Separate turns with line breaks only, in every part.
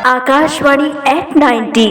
Akashvani eight 90।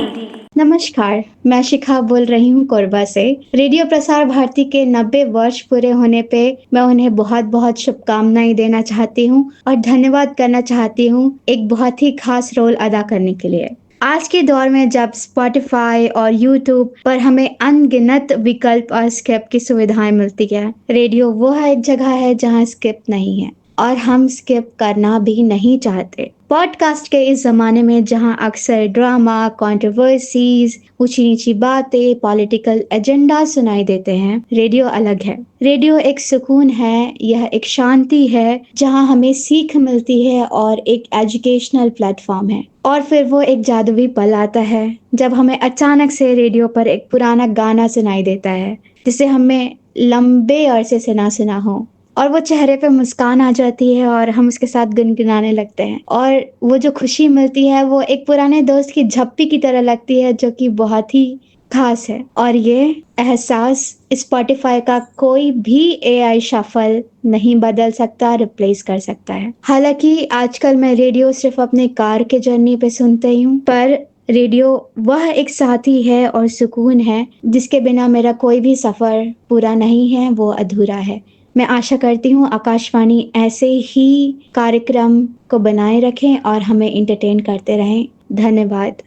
नमस्कार, मैं शिखा बोल रही हूँ कोरबा से। रेडियो प्रसार भारती के 90 वर्ष पूरे होने पे मैं उन्हें बहुत बहुत शुभकामनाएं देना चाहती हूँ और धन्यवाद करना चाहती हूँ एक बहुत ही खास रोल अदा करने के लिए। आज के दौर में जब स्पॉटिफाई और यूट्यूब पर हमें अनगिनत विकल्प और स्किप की सुविधाएं मिलती है, रेडियो वो है एक जगह है जहाँ स्किप नहीं है और हम स्किप करना भी नहीं चाहते। पॉडकास्ट के इस जमाने में जहां अक्सर ड्रामा, कंट्रोवर्सीज, ऊंची नीची बातें, पॉलिटिकल एजेंडा सुनाई देते हैं, रेडियो अलग है। रेडियो एक सुकून है, यह एक शांति है जहां हमें सीख मिलती है और एक एजुकेशनल प्लेटफॉर्म है। और फिर वो एक जादुई पल आता है जब हमें अचानक से रेडियो पर एक पुराना गाना सुनाई देता है जिसे हमें लंबे अरसे से ना सुना हो, और वो चेहरे पे मुस्कान आ जाती है और हम उसके साथ गुनगुनाने लगते हैं और वो जो खुशी मिलती है वो एक पुराने दोस्त की झप्पी की तरह लगती है जो कि बहुत ही खास है। और ये एहसास स्पॉटिफाई का कोई भी एआई शफल नहीं बदल सकता, रिप्लेस कर सकता है। हालांकि आजकल मैं रेडियो सिर्फ अपने कार के जर्नी पे सुनते हूँ, पर रेडियो वह एक साथी है और सुकून है जिसके बिना मेरा कोई भी सफर पूरा नहीं है, वो अधूरा है। मैं आशा करती हूँ आकाशवाणी ऐसे ही कार्यक्रम को बनाए रखें और हमें एंटरटेन करते रहें। धन्यवाद।